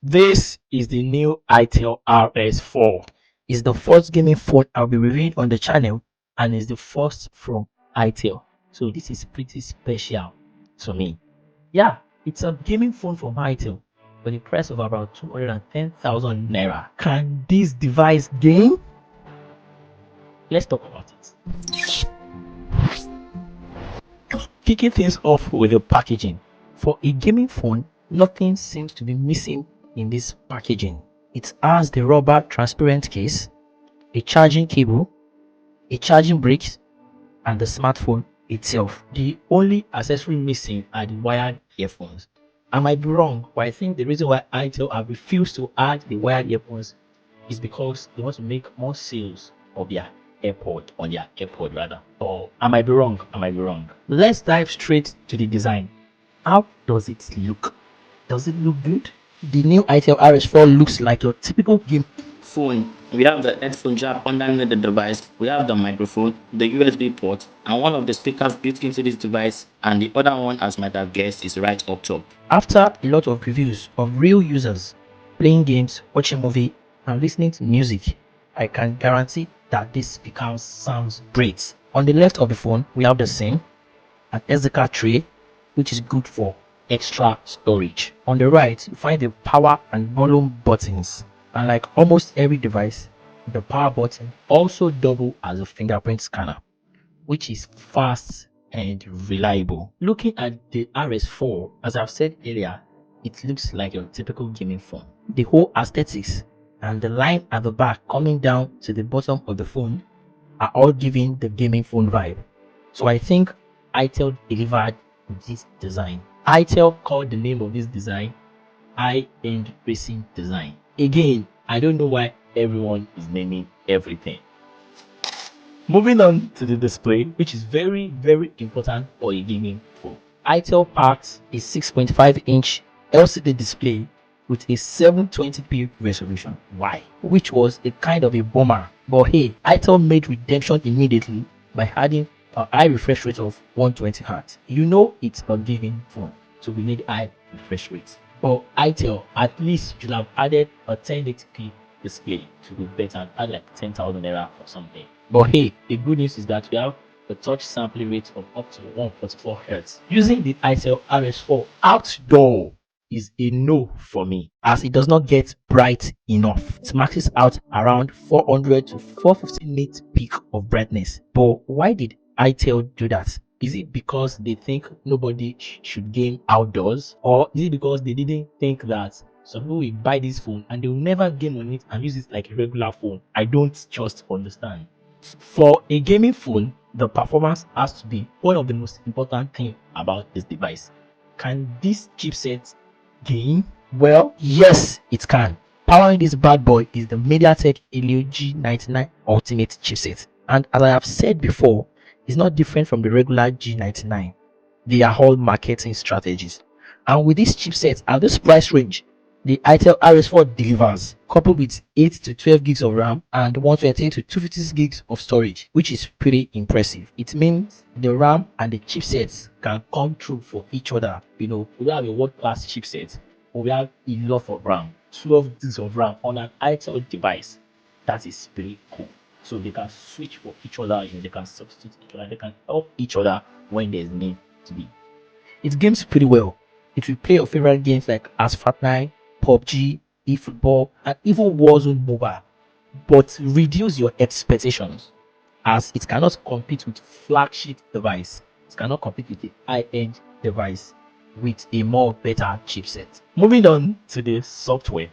This is the new Itel RS4. It's the first gaming phone I'll be reviewing on the channel and it's the first from Itel. So this is pretty special to me. Yeah, it's a gaming phone from Itel for the price of about 210,000 naira. Can this device game? Let's talk about it. Kicking things off with the packaging. For a gaming phone, nothing seems to be missing in this packaging. It has the rubber transparent case, a charging cable, a charging brick, and the smartphone itself. The only accessory missing are the wired earphones. I might be wrong, but I think the reason why Itel have refused to add the wired earphones is because they want to make more sales of their AirPod rather. Or I might be wrong, Let's dive straight to the design. How does it look? Does it look good? The new Itel RS4 looks like your typical game phone. We have the headphone jack underneath the device. We have the microphone, the USB port, and one of the speakers built into this device, and the other one, as might have guessed, is right up top. After a lot of reviews of real users playing games, watching movie, and listening to music, I can guarantee that this speaker sounds great. On the left of the phone, we have the SIM, an SD card tray, which is good for extra storage. On the right, you find the power and volume buttons. And like almost every device, the power button also double as a fingerprint scanner, which is fast and reliable. Looking at the RS4, as I've said earlier, it looks like your typical gaming phone. The whole aesthetics and the line at the back coming down to the bottom of the phone are all giving the gaming phone vibe. So I think Itel delivered this design. Itel called the name of this design high-end racing design. Again, I don't know why everyone is naming everything. Moving on to the display, which is very important for a gaming phone. Itel packs a 6.5-inch LCD display with a 720p resolution. Why? Which was a kind of a bummer. But hey, Itel made redemption immediately by adding a high refresh rate of 120Hz. You know it's a gaming phone, so we need high refresh rates. But Itel at least should have added a 1080p display to be better and add like 10,000 naira or something. But hey, the good news is that we have a touch sampling rate of up to 144 Hz. Using the Itel RS4 outdoor is a no for me, as it does not get bright enough. It maxes out around 400 to 450 nits peak of brightness. But why did Itel do that? Is it because they think nobody should game outdoors, or is it because they didn't think that some people will buy this phone and they will never game on it and use it like a regular phone? I don't just understand. For a gaming phone, the performance has to be one of the most important things about this device. Can this chipset game? Well, yes, it can. Powering this bad boy is the MediaTek Helio G99 Ultimate chipset. And as I have said before, it's not different from the regular G99. They are all marketing strategies. And with this chipset at this price range, the Itel RS4 delivers, coupled with 8 to 12 gigs of RAM and 128 to 256 gigs of storage, which is pretty impressive. It means the RAM and the chipsets can come through for each other. You know, we have a world-class chipset, but we have a lot of RAM, 12 gigs of RAM on an Itel device. That is pretty cool. So they can switch for each other, you know, they can substitute each other, they can help each other when there's need to be. It games pretty well. It will play your favorite games like Asphalt 9, PUBG, eFootball, and even Warzone Mobile. But reduce your expectations, as it cannot compete with flagship device. It cannot compete with a high-end device with a more better chipset. Moving on to the software.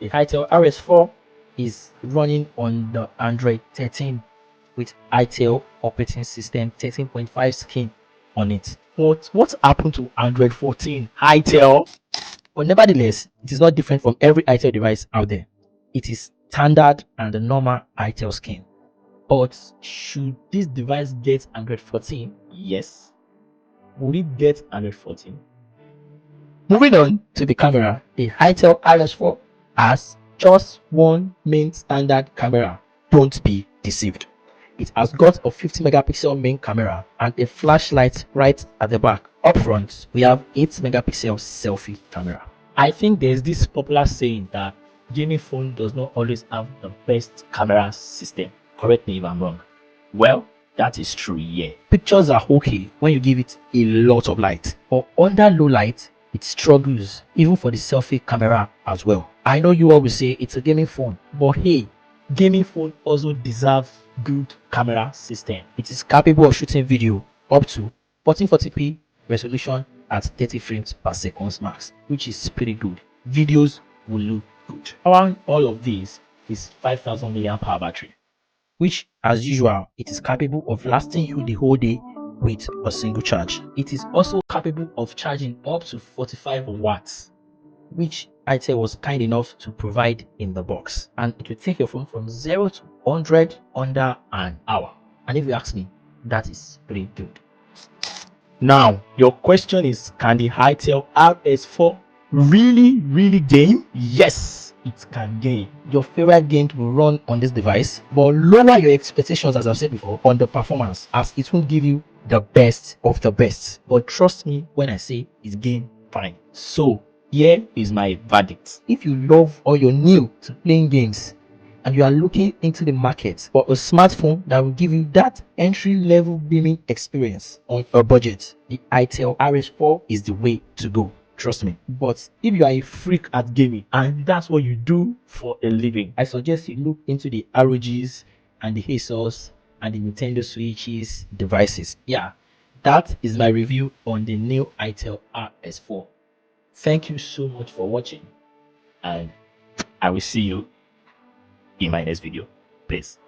The Itel RS4 is running on the Android 13 with Itel operating system 13.5 skin on it. But what happened to Android 14? Itel? But nevertheless, it is not different from every Itel device out there. It is standard and the normal Itel skin. But should this device get Android 14? Yes. Will it get Android 14? Moving on to the camera, the Itel RS4 has just one main standard camera. Don't be deceived. It has got a 50 megapixel main camera and a flashlight right at the back. Up front, we have 8 megapixel selfie camera. I think there's this popular saying that gaming phone does not always have the best camera system. Correct me if I'm wrong. Well, that is true, yeah. Pictures are okay when you give it a lot of light, but under low light, it struggles, even for the selfie camera as well. I know you always say it's a gaming phone, but hey, gaming phone also deserves good camera system. It is capable of shooting video up to 1440p resolution at 30 frames per second max, which is pretty good. Videos will look good. Around all of these is 5000 milliamp hour battery, which as usual, it is capable of lasting you the whole day with a single charge. It is also capable of charging up to 45 watts, which Itel was kind enough to provide in the box, and it will take your phone from 0 to 100 under an hour. And if you ask me, that is pretty good. Now, your question is, can the Itel RS4 really game? Yes, it can game. Your favorite game will run on this device, but lower your expectations, as I've said before, on the performance, as it won't give you the best of the best. But trust me when I say it's game fine. So here is my verdict. If you love or you're new to playing games and you are looking into the market for a smartphone that will give you that entry-level gaming experience on a budget, the Itel RS4 is the way to go. Trust me. But if you are a freak at gaming and that's what you do for a living, I suggest you look into the ROGs and the Asus and the Nintendo Switches devices. Yeah, that is my review on the new Itel RS4. Thank you so much for watching, and I will see you in my next video. Peace.